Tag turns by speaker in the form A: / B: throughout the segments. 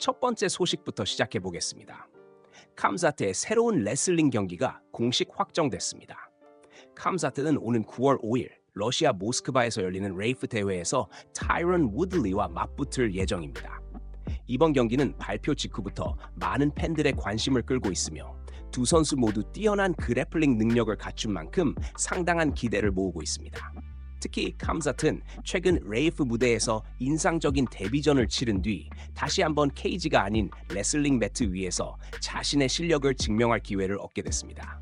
A: 첫 번째 소식부터 시작해 보겠습니다. 캄자트의 새로운 레슬링 경기가 공식 확정됐습니다. 캄자트는 오는 9월 5일 러시아 모스크바에서 열리는 레이프 대회에서 타이런 우들리와 맞붙을 예정입니다. 이번 경기는 발표 직후부터 많은 팬들의 관심을 끌고 있으며 두 선수 모두 뛰어난 그래플링 능력을 갖춘 만큼 상당한 기대를 모으고 있습니다. 특히 캄자트는 최근 레이프 무대에서 인상적인 데뷔전을 치른 뒤 다시 한번 케이지가 아닌 레슬링 매트 위에서 자신의 실력을 증명할 기회를 얻게 됐습니다.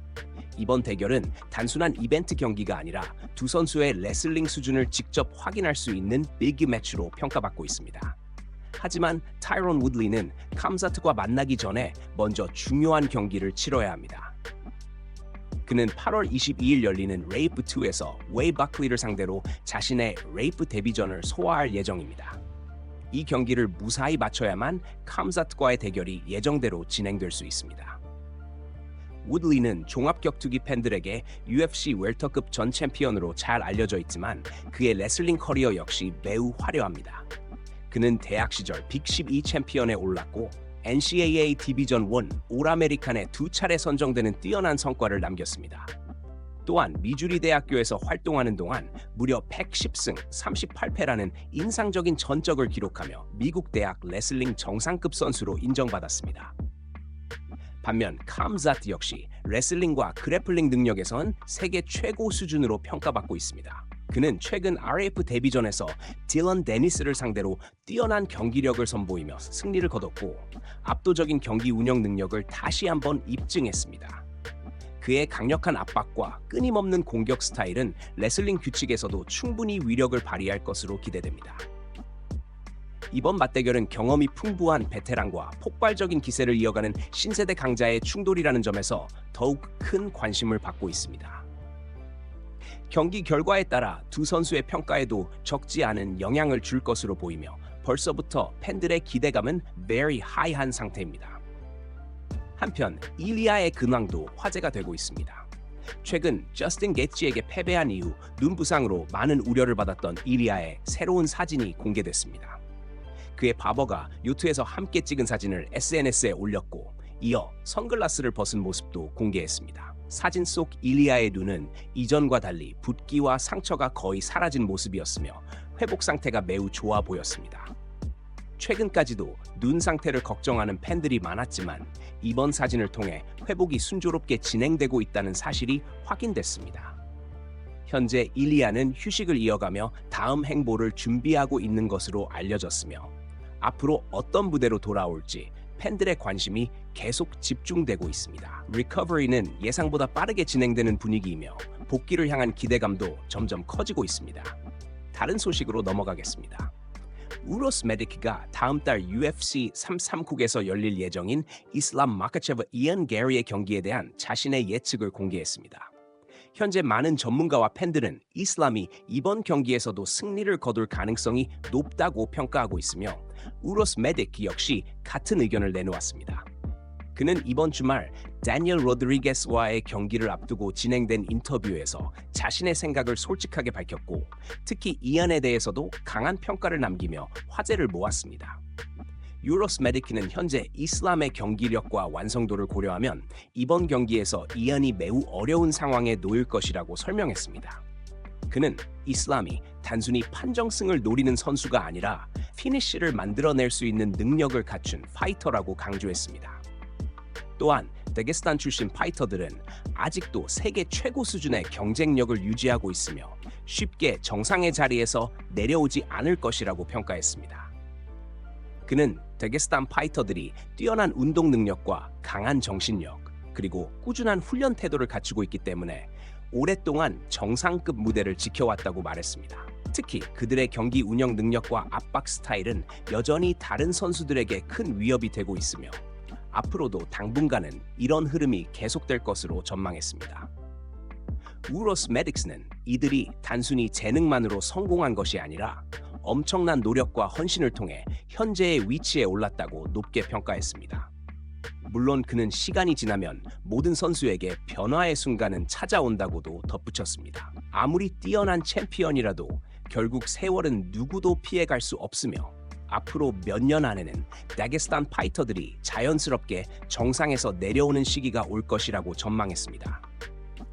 A: 이번 대결은 단순한 이벤트 경기가 아니라 두 선수의 레슬링 수준을 직접 확인할 수 있는 비그 매치로 평가받고 있습니다. 하지만 타이런 우들리는 캄자트과 만나기 전에 먼저 중요한 경기를 치러야 합니다. 그는 8월 22일 열리는 레이프2에서 웨이 바클리를 상대로 자신의 레이프 데뷔전을 소화할 예정입니다. 이 경기를 무사히 마쳐야만 캄자트과의 대결이 예정대로 진행될 수 있습니다. 우들리는 종합격투기 팬들에게 UFC 웰터급 전 챔피언으로 잘 알려져 있지만 그의 레슬링 커리어 역시 매우 화려합니다. 그는 대학 시절 빅12 챔피언에 올랐고 NCAA 디비전 1 올 아메리칸에 2차례 선정되는 뛰어난 성과를 남겼습니다. 또한 미주리 대학교에서 활동하는 동안 무려 110승 38패라는 인상적인 전적을 기록하며 미국 대학 레슬링 정상급 선수로 인정받았습니다. 반면 캄자트 역시 레슬링과 그래플링 능력에선 세계 최고 수준으로 평가받고 있습니다. 그는 최근 RAF 데뷔전에서 딜런 데니스를 상대로 뛰어난 경기력을 선보이며 승리를 거뒀고 압도적인 경기 운영 능력을 다시 한번 입증했습니다. 그의 강력한 압박과 끊임없는 공격 스타일은 레슬링 규칙에서도 충분히 위력을 발휘할 것으로 기대됩니다. 이번 맞대결은 경험이 풍부한 베테랑과 폭발적인 기세를 이어가는 신세대 강자의 충돌이라는 점에서 더욱 큰 관심을 받고 있습니다. 경기 결과에 따라 두 선수의 평가에도 적지 않은 영향을 줄 것으로 보이며 벌써부터 팬들의 기대감은 very high한 상태입니다. 한편 일리아의 근황도 화제가 되고 있습니다. 최근 저스틴 게이츠에게 패배한 이후 눈 부상으로 많은 우려를 받았던 일리아의 새로운 사진이 공개됐습니다. 그의 바버가 요트에서 함께 찍은 사진을 SNS에 올렸고 이어 선글라스를 벗은 모습도 공개했습니다. 사진 속 일리아의 눈은 이전과 달리 붓기와 상처가 거의 사라진 모습이었으며 회복 상태가 매우 좋아 보였습니다. 최근까지도 눈 상태를 걱정하는 팬들이 많았지만 이번 사진을 통해 회복이 순조롭게 진행되고 있다는 사실이 확인됐습니다. 현재 일리아는 휴식을 이어가며 다음 행보를 준비하고 있는 것으로 알려졌으며 앞으로 어떤 무대로 돌아올지 팬들의 관심이 계속 집중되고 있습니다. 리커버리는 예상보다 빠르게 진행되는 분위기이며 복귀를 향한 기대감도 점점 커지고 있습니다. 다른 소식으로 넘어가겠습니다. 우로스 메디키가 다음 달 UFC 339에서 열릴 예정인 이슬람 마카체브 이안 게리의 경기에 대한 자신의 예측을 공개했습니다. 현재 많은 전문가와 팬들은 이슬람이 이번 경기에서도 승리를 거둘 가능성이 높다고 평가하고 있으며 우로스 메딕 역시 같은 의견을 내놓았습니다. 그는 이번 주말 다니엘 로드리게스와의 경기를 앞두고 진행된 인터뷰에서 자신의 생각을 솔직하게 밝혔고 특히 이안에 대해서도 강한 평가를 남기며 화제를 모았습니다. 유로스 메디키는 현재 이슬람의 경기력과 완성도를 고려하면 이번 경기에서 이안이 매우 어려운 상황에 놓일 것이라고 설명했습니다. 그는 이슬람이 단순히 판정승을 노리는 선수가 아니라 피니쉬를 만들어낼 수 있는 능력을 갖춘 파이터라고 강조했습니다. 또한 다게스탄 출신 파이터들은 아직도 세계 최고 수준의 경쟁력을 유지하고 있으며 쉽게 정상의 자리에서 내려오지 않을 것이라고 평가했습니다. 그는 다게스탄 파이터들이 뛰어난 운동 능력과 강한 정신력, 그리고 꾸준한 훈련 태도를 갖추고 있기 때문에 오랫동안 정상급 무대를 지켜왔다고 말했습니다. 특히 그들의 경기 운영 능력과 압박 스타일은 여전히 다른 선수들에게 큰 위협이 되고 있으며 앞으로도 당분간은 이런 흐름이 계속될 것으로 전망했습니다. 우로스 메딕스는 이들이 단순히 재능만으로 성공한 것이 아니라 엄청난 노력과 헌신을 통해 현재의 위치에 올랐다고 높게 평가했습니다. 물론 그는 시간이 지나면 모든 선수에게 변화의 순간은 찾아온다고도 덧붙였습니다. 아무리 뛰어난 챔피언이라도 결국 세월은 누구도 피해갈 수 없으며 앞으로 몇 년 안에는 다게스탄 파이터들이 자연스럽게 정상에서 내려오는 시기가 올 것이라고 전망했습니다.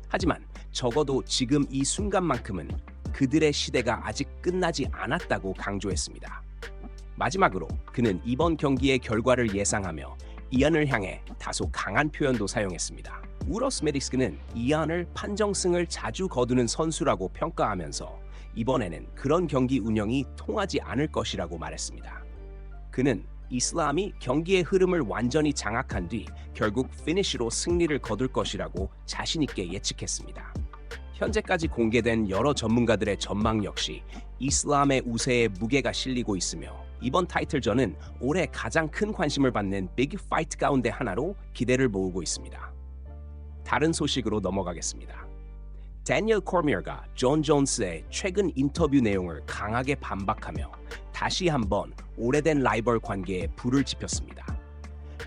A: 하지만 적어도 지금 이 순간만큼은 그들의 시대가 아직 끝나지 않았다고 강조했습니다. 마지막으로 그는 이번 경기의 결과를 예상하며 이안을 향해 다소 강한 표현도 사용했습니다. 우러스 메딕스는 이안을 판정승을 자주 거두는 선수라고 평가하면서 이번에는 그런 경기 운영이 통하지 않을 것이라고 말했습니다. 그는 이슬람이 경기의 흐름을 완전히 장악한 뒤 결국 피니쉬로 승리를 거둘 것이라고 자신 있게 예측했습니다. 현재까지 공개된 여러 전문가들의 전망 역시 이슬람의 우세에 무게가 실리고 있으며 이번 타이틀전은 올해 가장 큰 관심을 받는 비ግ 파이트 가운데 하나로 기대를 모으고 있습니다. 다른 소식으로 넘어가겠습니다. 데니얼 코미어가 존 존스의 최근 인터뷰 내용을 강하게 반박하며 다시 한번 오래된 라이벌 관계에 불을 지폈습니다.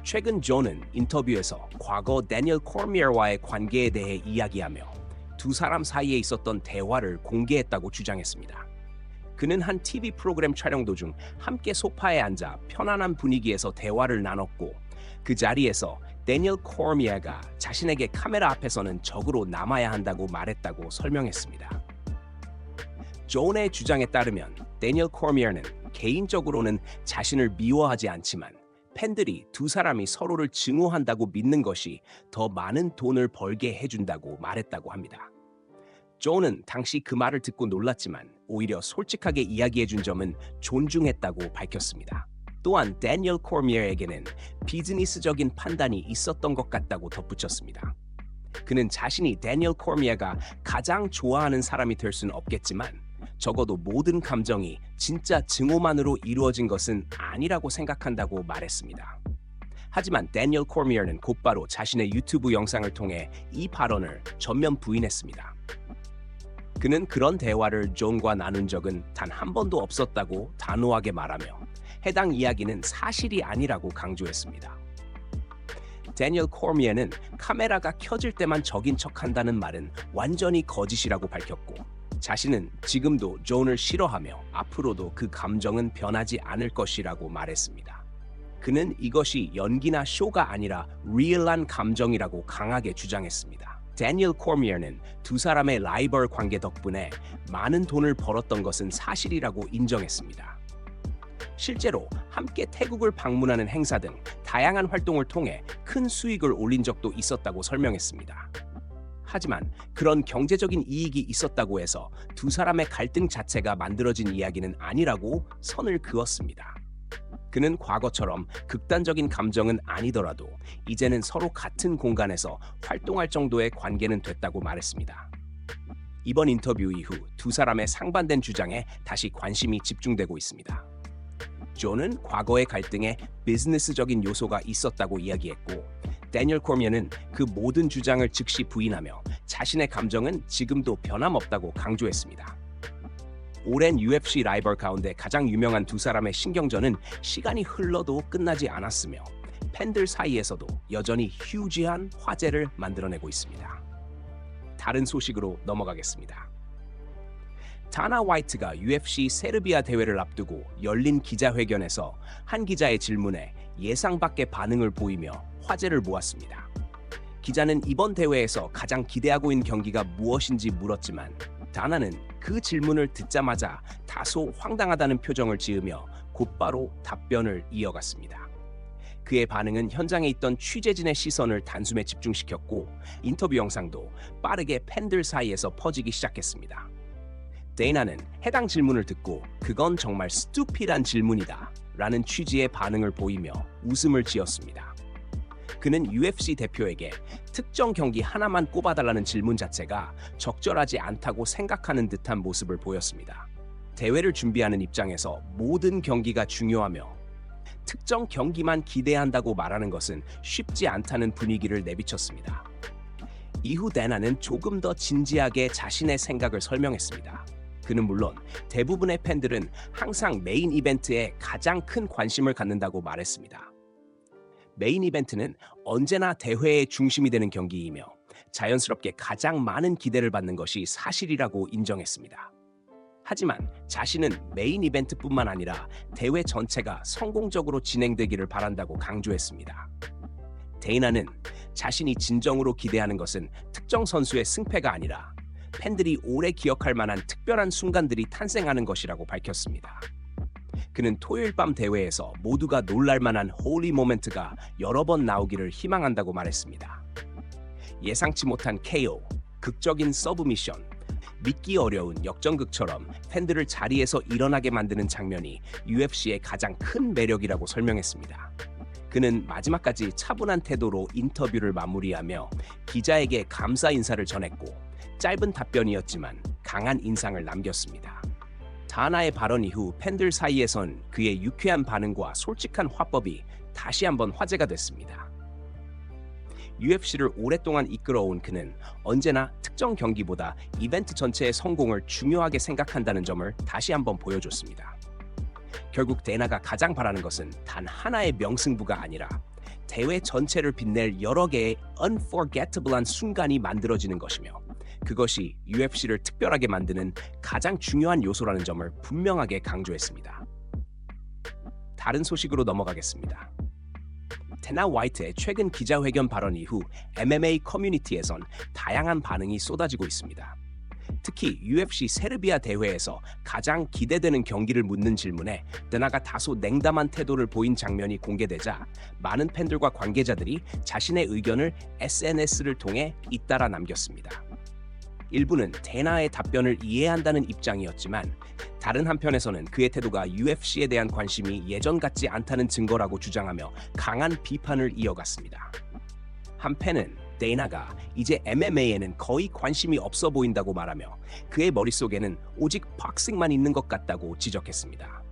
A: 최근 존은 인터뷰에서 과거 데니얼 코미어와의 관계에 대해 이야기하며 두 사람 사이에 있었던 대화를 공개했다고 주장했습니다. 그는 한 TV 프로그램 촬영 도중 함께 소파에 앉아 편안한 분위기에서 대화를 나눴고 그 자리에서 데니얼 코미어가 자신에게 카메라 앞에서는 적으로 남아야 한다고 말했다고 설명했습니다. 존의 주장에 따르면 데니얼 코미어는 개인적으로는 자신을 미워하지 않지만 팬들이 두 사람이 서로를 증오한다고 믿는 것이 더 많은 돈을 벌게 해준다고 말했다고 합니다. 존은 당시 그 말을 듣고 놀랐지만 오히려 솔직하게 이야기해준 점은 존중했다고 밝혔습니다. 또한 데니얼 코미어에게는 비즈니스적인 판단이 있었던 것 같다고 덧붙였습니다. 그는 자신이 데니얼 코미어가 가장 좋아하는 사람이 될 수는 없겠지만 적어도 모든 감정이 진짜 증오만으로 이루어진 것은 아니라고 생각한다고 말했습니다. 하지만 데니얼 코미어는 곧바로 자신의 유튜브 영상을 통해 이 발언을 전면 부인했습니다. 그는 그런 대화를 존과 나눈 적은 단 한 번도 없었다고 단호하게 말하며 해당 이야기는 사실이 아니라고 강조했습니다. 데니얼 코미어는 카메라가 켜질 때만 적인 척한다는 말은 완전히 거짓이라고 밝혔고 자신은 지금도 존을 싫어하며 앞으로도 그 감정은 변하지 않을 것이라고 말했습니다. 그는 이것이 연기나 쇼가 아니라 리얼한 감정이라고 강하게 주장했습니다. 데니얼 코미어는 두 사람의 라이벌 관계 덕분에 많은 돈을 벌었던 것은 사실이라고 인정했습니다. 실제로 함께 태국을 방문하는 행사 등 다양한 활동을 통해 큰 수익을 올린 적도 있었다고 설명했습니다. 하지만 그런 경제적인 이익이 있었다고 해서 두 사람의 갈등 자체가 만들어진 이야기는 아니라고 선을 그었습니다. 그는 과거처럼 극단적인 감정은 아니더라도 이제는 서로 같은 공간에서 활동할 정도의 관계는 됐다고 말했습니다. 이번 인터뷰 이후 두 사람의 상반된 주장에 다시 관심이 집중되고 있습니다. 존은 과거의 갈등에 비즈니스적인 요소가 있었다고 이야기했고 데니얼 코미어는 그 모든 주장을 즉시 부인하며 자신의 감정은 지금도 변함없다고 강조했습니다. 오랜 UFC 라이벌 가운데 가장 유명한 두 사람의 신경전은 시간이 흘러도 끝나지 않았으며 팬들 사이에서도 여전히 휴지한 화제를 만들어내고 있습니다. 다른 소식으로 넘어가겠습니다. 다나 화이트가 UFC 세르비아 대회를 앞두고 열린 기자회견에서 한 기자의 질문에 예상 밖의 반응을 보이며 화제를 모았습니다. 기자는 이번 대회에서 가장 기대하고 있는 경기가 무엇인지 물었지만 다나는 그 질문을 듣자마자 다소 황당하다는 표정을 지으며 곧바로 답변을 이어갔습니다. 그의 반응은 현장에 있던 취재진의 시선을 단숨에 집중시켰고 인터뷰 영상도 빠르게 팬들 사이에서 퍼지기 시작했습니다. 데이나는 해당 질문을 듣고 그건 정말 스투피드한 질문이다 라는 취지의 반응을 보이며 웃음을 지었습니다. 그는 UFC 대표에게 특정 경기 하나만 꼽아달라는 질문 자체가 적절하지 않다고 생각하는 듯한 모습을 보였습니다. 대회를 준비하는 입장에서 모든 경기가 중요하며 특정 경기만 기대한다고 말하는 것은 쉽지 않다는 분위기를 내비쳤습니다. 이후 데나는 조금 더 진지하게 자신의 생각을 설명했습니다. 그는 물론 대부분의 팬들은 항상 메인 이벤트에 가장 큰 관심을 갖는다고 말했습니다. 메인 이벤트는 언제나 대회의 중심이 되는 경기이며 자연스럽게 가장 많은 기대를 받는 것이 사실이라고 인정했습니다. 하지만 자신은 메인 이벤트뿐만 아니라 대회 전체가 성공적으로 진행되기를 바란다고 강조했습니다. 데이나는 자신이 진정으로 기대하는 것은 특정 선수의 승패가 아니라 팬들이 오래 기억할 만한 특별한 순간들이 탄생하는 것이라고 밝혔습니다. 그는 토요일 밤 대회에서 모두가 놀랄 만한 홀리 모멘트가 여러 번 나오기를 희망한다고 말했습니다. 예상치 못한 KO, 극적인 서브미션, 믿기 어려운 역전극처럼 팬들을 자리에서 일어나게 만드는 장면이 UFC의 가장 큰 매력이라고 설명했습니다. 그는 마지막까지 차분한 태도로 인터뷰를 마무리하며 기자에게 감사 인사를 전했고 짧은 답변이었지만 강한 인상을 남겼습니다. 다나의 발언 이후 팬들 사이에선 그의 유쾌한 반응과 솔직한 화법이 다시 한번 화제가 됐습니다. UFC를 오랫동안 이끌어온 그는 언제나 특정 경기보다 이벤트 전체의 성공을 중요하게 생각한다는 점을 다시 한번 보여줬습니다. 결국 데나가 가장 바라는 것은 단 하나의 명승부가 아니라 대회 전체를 빛낼 여러 개의 unforgettable한 순간이 만들어지는 것이며 그것이 UFC를 특별하게 만드는 가장 중요한 요소라는 점을 분명하게 강조했습니다. 다른 소식으로 넘어가겠습니다. 데나 화이트의 최근 기자회견 발언 이후 MMA 커뮤니티에선 다양한 반응이 쏟아지고 있습니다. 특히 UFC 세르비아 대회에서 가장 기대되는 경기를 묻는 질문에 데나가 다소 냉담한 태도를 보인 장면이 공개되자 많은 팬들과 관계자들이 자신의 의견을 SNS를 통해 잇따라 남겼습니다. 일부는 데나의 답변을 이해한다는 입장이었지만 다른 한편에서는 그의 태도가 UFC에 대한 관심이 예전 같지 않다는 증거라고 주장하며 강한 비판을 이어갔습니다. 한 팬은 데나가 이제 MMA에는 거의 관심이 없어 보인다고 말하며 그의 머릿속에는 오직 박싱만 있는 것 같다고 지적했습니다.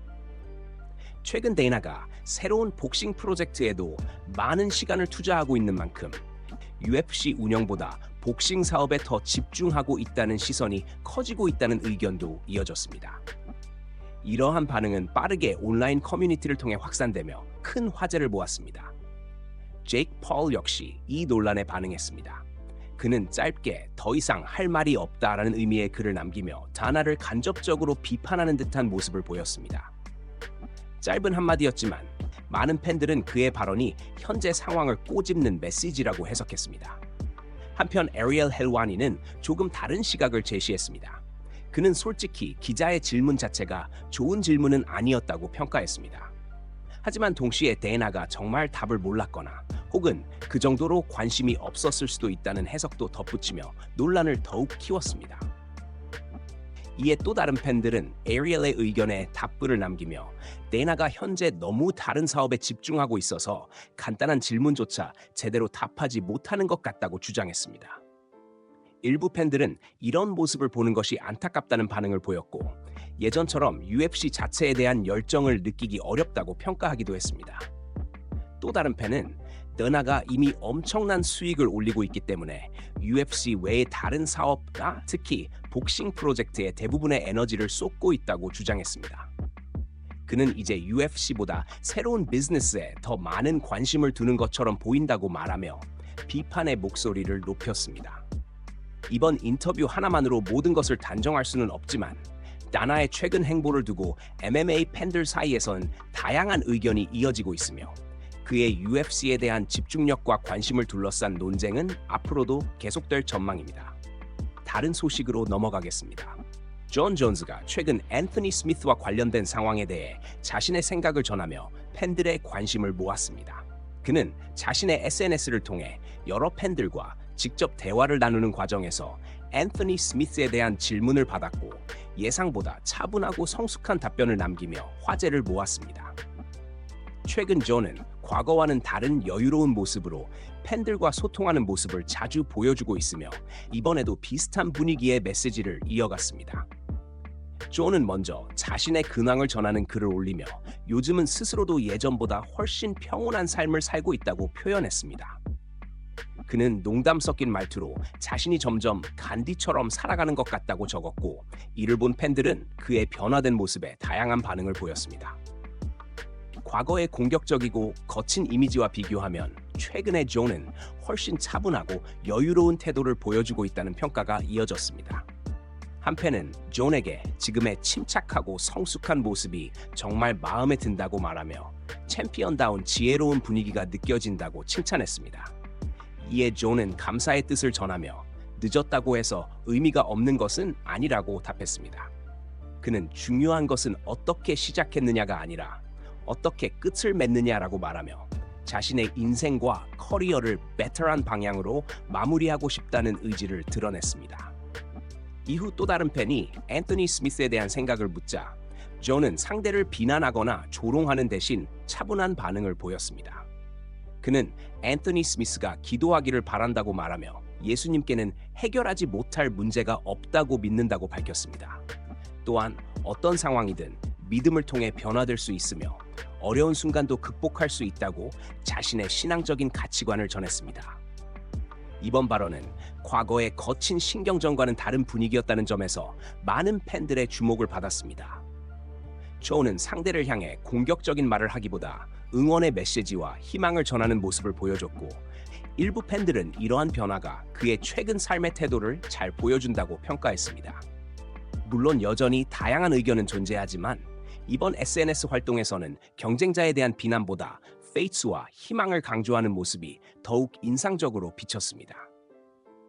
A: 최근 데나가 새로운 복싱 프로젝트에도 많은 시간을 투자하고 있는 만큼 UFC 운영보다 복싱 사업에 더 집중하고 있다는 시선이 커지고 있다는 의견도 이어졌습니다. 이러한 반응은 빠르게 온라인 커뮤니티를 통해 확산되며 큰 화제를 모았습니다. 제이크 폴 역시 이 논란에 반응했습니다. 그는 짧게 더 이상 할 말이 없다라는 의미의 글을 남기며 다나를 간접적으로 비판하는 듯한 모습을 보였습니다. 짧은 한마디였지만 많은 팬들은 그의 발언이 현재 상황을 꼬집는 메시지라고 해석했습니다. 한편 에리엘 헬와니는 조금 다른 시각을 제시했습니다. 그는 솔직히 기자의 질문 자체가 좋은 질문은 아니었다고 평가했습니다. 하지만 동시에 데나가 정말 답을 몰랐거나 혹은 그 정도로 관심이 없었을 수도 있다는 해석도 덧붙이며 논란을 더욱 키웠습니다. 이에 또 다른 팬들은 에리엘의 의견에 답글을 남기며 데나가 현재 너무 다른 사업에 집중하고 있어서 간단한 질문조차 제대로 답하지 못하는 것 같다고 주장했습니다. 일부 팬들은 이런 모습을 보는 것이 안타깝다는 반응을 보였고 예전처럼 UFC 자체에 대한 열정을 느끼기 어렵다고 평가하기도 했습니다. 또 다른 팬은 데나가 이미 엄청난 수익을 올리고 있기 때문에 UFC 외의 다른 사업과 특히 복싱 프로젝트에 대부분의 에너지를 쏟고 있다고 주장했습니다. 그는 이제 UFC보다 새로운 비즈니스에 더 많은 관심을 두는 것처럼 보인다고 말하며 비판의 목소리를 높였습니다. 이번 인터뷰 하나만으로 모든 것을 단정할 수는 없지만 다나의 최근 행보를 두고 MMA 팬들 사이에선 다양한 의견이 이어지고 있으며 그의 UFC에 대한 집중력과 관심을 둘러싼 논쟁은 앞으로도 계속될 전망입니다. 다른 소식으로 넘어가겠습니다. 존 존스가 최근 앤서니 스미스와 관련된 상황에 대해 자신의 생각을 전하며 팬들의 관심을 모았습니다. 그는 자신의 SNS를 통해 여러 팬들과 직접 대화를 나누는 과정에서 앤서니 스미스에 대한 질문을 받았고 예상보다 차분하고 성숙한 답변을 남기며 화제를 모았습니다. 최근 존은 과거와는 다른 여유로운 모습으로 팬들과 소통하는 모습을 자주 보여주고 있으며 이번에도 비슷한 분위기의 메시지를 이어갔습니다. 존은 먼저 자신의 근황을 전하는 글을 올리며 요즘은 스스로도 예전보다 훨씬 평온한 삶을 살고 있다고 표현했습니다. 그는 농담 섞인 말투로 자신이 점점 간디처럼 살아가는 것 같다고 적었고 이를 본 팬들은 그의 변화된 모습에 다양한 반응을 보였습니다. 과거의 공격적이고 거친 이미지와 비교하면 최근의 존은 훨씬 차분하고 여유로운 태도를 보여주고 있다는 평가가 이어졌습니다. 한 팬은 존에게 지금의 침착하고 성숙한 모습이 정말 마음에 든다고 말하며 챔피언다운 지혜로운 분위기가 느껴진다고 칭찬했습니다. 이에 존은 감사의 뜻을 전하며 늦었다고 해서 의미가 없는 것은 아니라고 답했습니다. 그는 중요한 것은 어떻게 시작했느냐가 아니라 어떻게 끝을 맺느냐라고 말하며 자신의 인생과 커리어를 베터한 방향으로 마무리하고 싶다는 의지를 드러냈습니다. 이후 또 다른 팬이 앤서니 스미스에 대한 생각을 묻자 존은 상대를 비난하거나 조롱하는 대신 차분한 반응을 보였습니다. 그는 앤서니 스미스가 기도하기를 바란다고 말하며 예수님께는 해결하지 못할 문제가 없다고 믿는다고 밝혔습니다. 또한 어떤 상황이든 믿음을 통해 변화될 수 있으며 어려운 순간도 극복할 수 있다고 자신의 신앙적인 가치관을 전했습니다. 이번 발언은 과거의 거친 신경전과는 다른 분위기였다는 점에서 많은 팬들의 주목을 받았습니다. 존은 상대를 향해 공격적인 말을 하기보다 응원의 메시지와 희망을 전하는 모습을 보여줬고 일부 팬들은 이러한 변화가 그의 최근 삶의 태도를 잘 보여준다고 평가했습니다. 물론 여전히 다양한 의견은 존재하지만 이번 SNS 활동에서는 경쟁자에 대한 비난보다 페이스와 희망을 강조하는 모습이 더욱 인상적으로 비쳤습니다.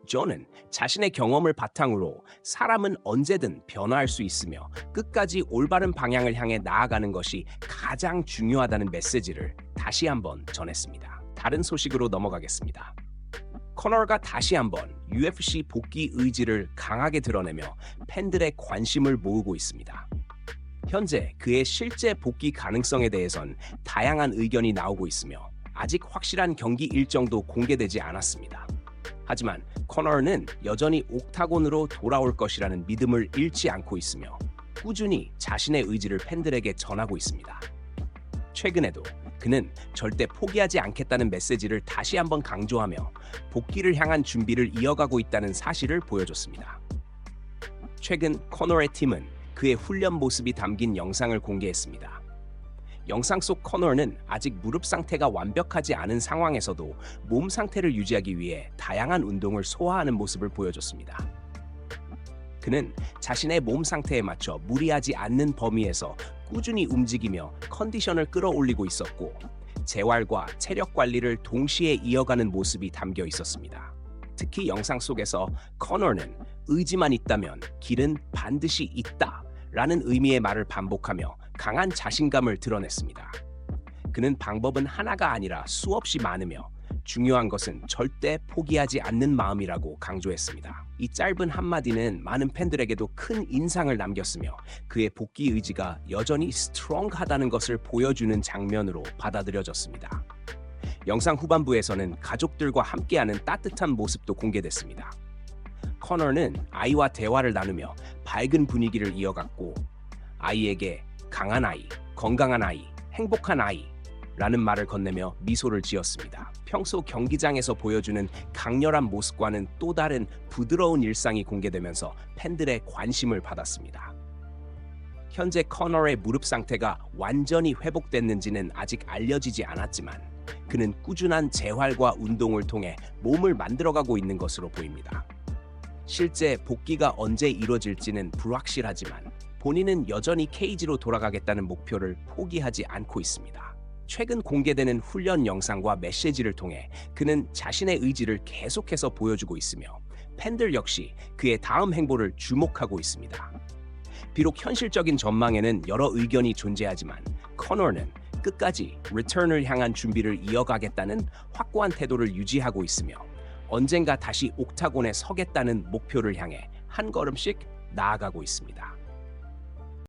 A: 존은 자신의 경험을 바탕으로 사람은 언제든 변화할 수 있으며 끝까지 올바른 방향을 향해 나아가는 것이 가장 중요하다는 메시지를 다시 한번 전했습니다. 다른 소식으로 넘어가겠습니다. 코너가 다시 한번 UFC 복귀 의지를 강하게 드러내며 팬들의 관심을 모으고 있습니다. 현재 그의 실제 복귀 가능성에 대해선 다양한 의견이 나오고 있으며 아직 확실한 경기 일정도 공개되지 않았습니다. 하지만 코너는 여전히 옥타곤으로 돌아올 것이라는 믿음을 잃지 않고 있으며 꾸준히 자신의 의지를 팬들에게 전하고 있습니다. 최근에도 그는 절대 포기하지 않겠다는 메시지를 다시 한번 강조하며 복귀를 향한 준비를 이어가고 있다는 사실을 보여줬습니다. 최근 코너의 팀은 그의 훈련 모습이 담긴 영상을 공개했습니다. 영상 속 코너는 아직 무릎 상태가 완벽하지 않은 상황에서도 몸 상태를 유지하기 위해 다양한 운동을 소화하는 모습을 보여줬습니다. 그는 자신의 몸 상태에 맞춰 무리하지 않는 범위에서 꾸준히 움직이며 컨디션을 끌어올리고 있었고 재활과 체력 관리를 동시에 이어가는 모습이 담겨 있었습니다. 특히 영상 속에서 코너는 의지만 있다면 길은 반드시 있다 라는 의미의 말을 반복하며 강한 자신감을 드러냈습니다. 그는 방법은 하나가 아니라 수없이 많으며 중요한 것은 절대 포기하지 않는 마음이라고 강조했습니다. 이 짧은 한마디는 많은 팬들에게도 큰 인상을 남겼으며 그의 복귀 의지가 여전히 스트롱하다는 것을 보여주는 장면으로 받아들여졌습니다. 영상 후반부에서는 가족들과 함께하는 따뜻한 모습도 공개됐습니다. 코너는 아이와 대화를 나누며 밝은 분위기를 이어갔고 아이에게 강한 아이, 건강한 아이, 행복한 아이 라는 말을 건네며 미소를 지었습니다. 평소 경기장에서 보여주는 강렬한 모습과는 또 다른 부드러운 일상이 공개되면서 팬들의 관심을 받았습니다. 현재 코너의 무릎 상태가 완전히 회복됐는지는 아직 알려지지 않았지만 그는 꾸준한 재활과 운동을 통해 몸을 만들어가고 있는 것으로 보입니다. 실제 복귀가 언제 이루어질지는 불확실하지만 본인은 여전히 케이지로 돌아가겠다는 목표를 포기하지 않고 있습니다. 최근 공개되는 훈련 영상과 메시지를 통해 그는 자신의 의지를 계속해서 보여주고 있으며 팬들 역시 그의 다음 행보를 주목하고 있습니다. 비록 현실적인 전망에는 여러 의견이 존재하지만 코너는 끝까지 리턴을 향한 준비를 이어가겠다는 확고한 태도를 유지하고 있으며 언젠가 다시 옥타곤에 서겠다는 목표를 향해 한 걸음씩 나아가고 있습니다.